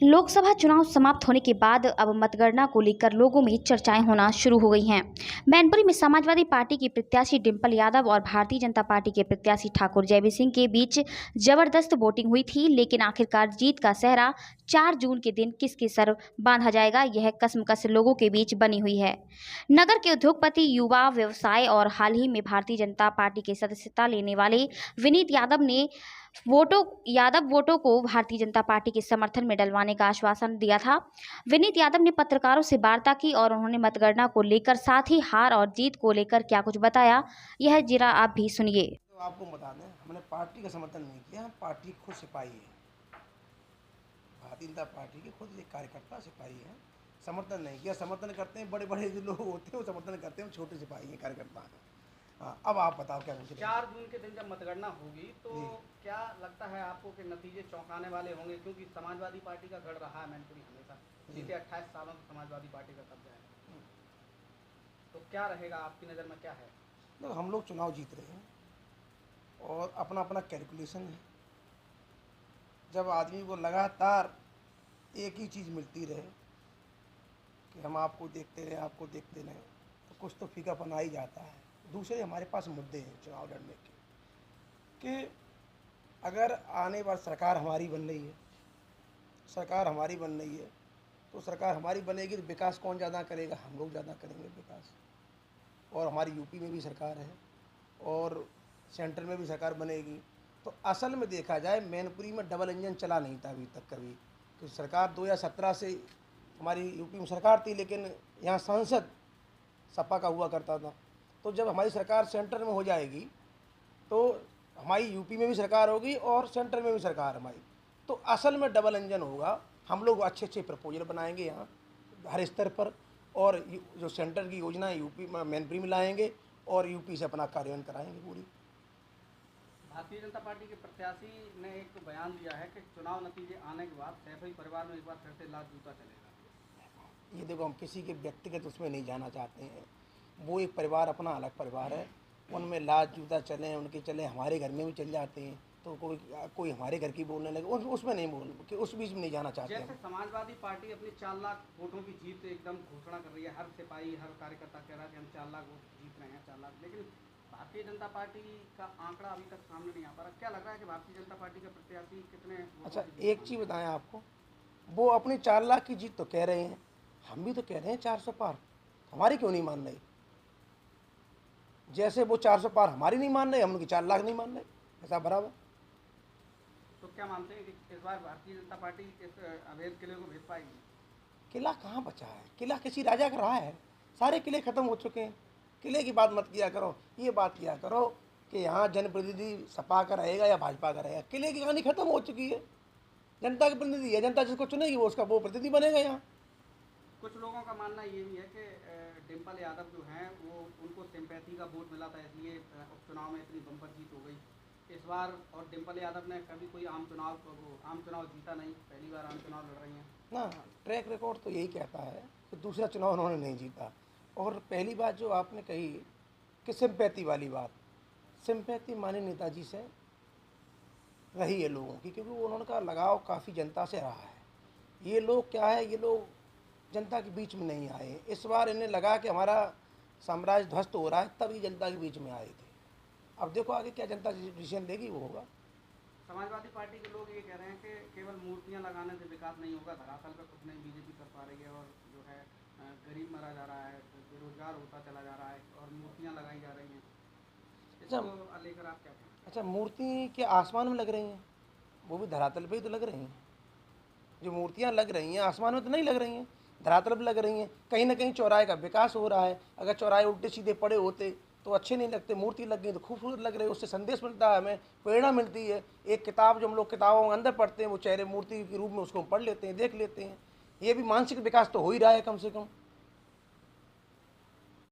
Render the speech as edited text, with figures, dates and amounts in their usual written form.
लोकसभा चुनाव समाप्त होने के बाद अब मतगणना को लेकर लोगों में चर्चाएं होना शुरू हो गई हैं। मैनपुरी में समाजवादी पार्टी की प्रत्याशी डिंपल यादव और भारतीय जनता पार्टी के प्रत्याशी ठाकुर जयवीर सिंह के बीच जबरदस्त वोटिंग हुई थी, लेकिन आखिरकार जीत का सेहरा 4 जून के दिन किसके सर बांधा जाएगा, यह कश्मकश लोगों के बीच बनी हुई है। नगर के उद्योगपति, युवा, व्यवसाय और हाल ही में भारतीय जनता पार्टी के सदस्यता लेने वाले विनीत यादव वोटों को भारतीय जनता पार्टी के समर्थन में डलवाने का आश्वासन दिया था। विनीत यादव ने पत्रकारों से वार्ता की और उन्होंने मतगणना को लेकर साथ ही हार और जीत को लेकर क्या कुछ बताया, यह जरा आप भी सुनिए। तो आपको बता दें, हमने पार्टी का समर्थन नहीं किया, हम पार्टी खुद सिपाही है। भारतीय जनता पार्टी के खुद एक कार्यकर्ता सिपाही है, समर्थन नहीं किया। समर्थन करते हैं बड़े बड़े जो लोग होते हैं वो समर्थन करते हैं, हम छोटे सिपाही हैं, कार्यकर्ता हैं। हाँ, अब आप बताओ क्या पूछ रहे हैं। 4 जून के दिन जब मतगणना होगी तो क्या लगता है आपको कि नतीजे चौंकाने वाले होंगे, क्योंकि समाजवादी पार्टी का गढ़ रहा है मैनपुरी हमेशा, बीते 28 सालों से समाजवादी पार्टी का कब्जा है, तो क्या रहेगा आपकी नज़र में, क्या है? तो हम लोग चुनाव जीत रहे हैं और अपना अपना कैलकुलेशन है। जब आदमी को लगातार एक ही चीज़ मिलती रहे कि हम आपको देखते रहें तो कुछ तो फीकापन आ ही जाता है। दूसरे हमारे पास मुद्दे हैं चुनाव लड़ने के कि अगर आने वाली सरकार हमारी बन रही है, तो सरकार हमारी बनेगी तो विकास कौन ज़्यादा करेगा? हम लोग ज़्यादा करेंगे विकास। और हमारी यूपी में भी सरकार है और सेंटर में भी सरकार बनेगी। तो असल में देखा जाए मैनपुरी में डबल इंजन चला नहीं था अभी तक कभी, कि सरकार 2017 से हमारी यूपी में सरकार थी, लेकिन यहाँ सांसद सपा का हुआ करता था। तो जब हमारी सरकार सेंटर में हो जाएगी तो हमारी यूपी में भी सरकार होगी और सेंटर में भी सरकार हमारी, तो असल में डबल इंजन होगा। हम लोग अच्छे अच्छे प्रपोजल बनाएंगे यहाँ हर स्तर पर, और जो सेंटर की योजना है यूपी में मैनपुरी में लाएंगे और यूपी से अपना कार्यान्वयन कराएंगे पूरी। भारतीय जनता पार्टी के प्रत्याशी ने एक तो बयान दिया है कि चुनाव नतीजे आने के बाद सैफई परिवार में एक बार फिर से लात जूता चलेगा। ये देखो, हम किसी के व्यक्तिगत उसमें नहीं जाना चाहते हैं। वो एक परिवार अपना अलग परिवार है, उनमें लात जूता चलें उनके चले, हमारे घर में भी चल जाते हैं, तो कोई हमारे घर की बोलने लगे उसमें नहीं बोल कि उस बीच में नहीं जाना चाहते हैं। जैसे समाजवादी पार्टी अपनी 4 लाख वोटों की जीत एकदम घोषणा कर रही है, हर सिपाही हर कार्यकर्ता कह रहा है कि हम 4 लाख वोट जीत रहे हैं, 4 लाख, लेकिन भारतीय जनता पार्टी का आंकड़ा अभी तक सामने नहीं आ पा रहा। क्या लग रहा है कि भारतीय जनता पार्टी के प्रत्याशी कितने? अच्छा, एक चीज़ बताएं आपको, वो अपनी 4 लाख की जीत तो कह रहे हैं, हम भी तो कह रहे हैं 400 पार, हमारी क्यों नहीं मान रही? जैसे वो 400 पार हमारी नहीं मान रहे, हम उनकी 4 लाख नहीं मान रहे, ऐसा बराबर। तो क्या मानते हैं कि इस बार भारतीय जनता पार्टी इस अवैध किले को भेज पाएगी? किला कहाँ बचा है? किला किसी राजा का रहा है, सारे किले खत्म हो चुके हैं। किले की बात मत किया करो, ये बात किया करो कि यहाँ जनप्रतिनिधि सपा का रहेगा या भाजपा का रहेगा। किले की कहानी खत्म हो चुकी है, जनता के प्रतिनिधि है, जनता जिसको चुनेगी वो प्रतिनिधि बनेगा यहाँ। कुछ लोगों का मानना ये भी है कि डिंपल यादव जो हैं वो उनको सिंपैथी का वोट मिला था, इसलिए उपचुनाव में इतनी बम्पर जीत हो गई इस बार। और डिंपल यादव ने कभी कोई आम चुनाव जीता नहीं, पहली बार आम चुनाव लड़ रही हैं ना। ट्रैक रिकॉर्ड तो यही कहता है कि दूसरा चुनाव उन्होंने नहीं जीता। और पहली बात जो आपने कही कि सिंपैथी वाली बात, सिंपैथी माने नेताजी से रही है लोगों की, क्योंकि उन्होंने का लगाव काफ़ी जनता से रहा है। ये लोग क्या है, ये लोग जनता के बीच में नहीं आए। इस बार इन्हें लगा कि हमारा साम्राज्य ध्वस्त हो रहा है, तभी जनता के बीच में आए थे। अब देखो आगे क्या जनता डिसीजन लेगी वो होगा। समाजवादी पार्टी के लोग ये कह रहे हैं कि केवल मूर्तियां लगाने से विकास नहीं होगा, धरातल पर कुछ नहीं बीजेपी कर पा रही है, और जो है गरीब मरा जा रहा है, बेरोजगार होता चला जा रहा है और मूर्तियां लगाई जा रही हैं। इसको लेकर आप क्या कहें? अच्छा, मूर्ति के आसमान में लग रही हैं, वो भी धरातल पे ही तो लग रही हैं। जो मूर्तियाँ लग रही हैं आसमान में तो नहीं लग रही हैं, धरातल पर लग रही हैं। कहीं ना कहीं चौराहे का विकास हो रहा है। अगर चौराहे उल्टे सीधे पड़े होते तो अच्छे नहीं लगते, मूर्ति लग गई तो खूबसूरत लग रही है, उससे संदेश मिलता है, हमें प्रेरणा मिलती है। एक किताब जो हम लोग किताबों में अंदर पढ़ते हैं, वो चेहरे मूर्ति के रूप में उसको पढ़ लेते हैं, देख लेते हैं। ये भी मानसिक विकास तो हो ही रहा है कम से कम।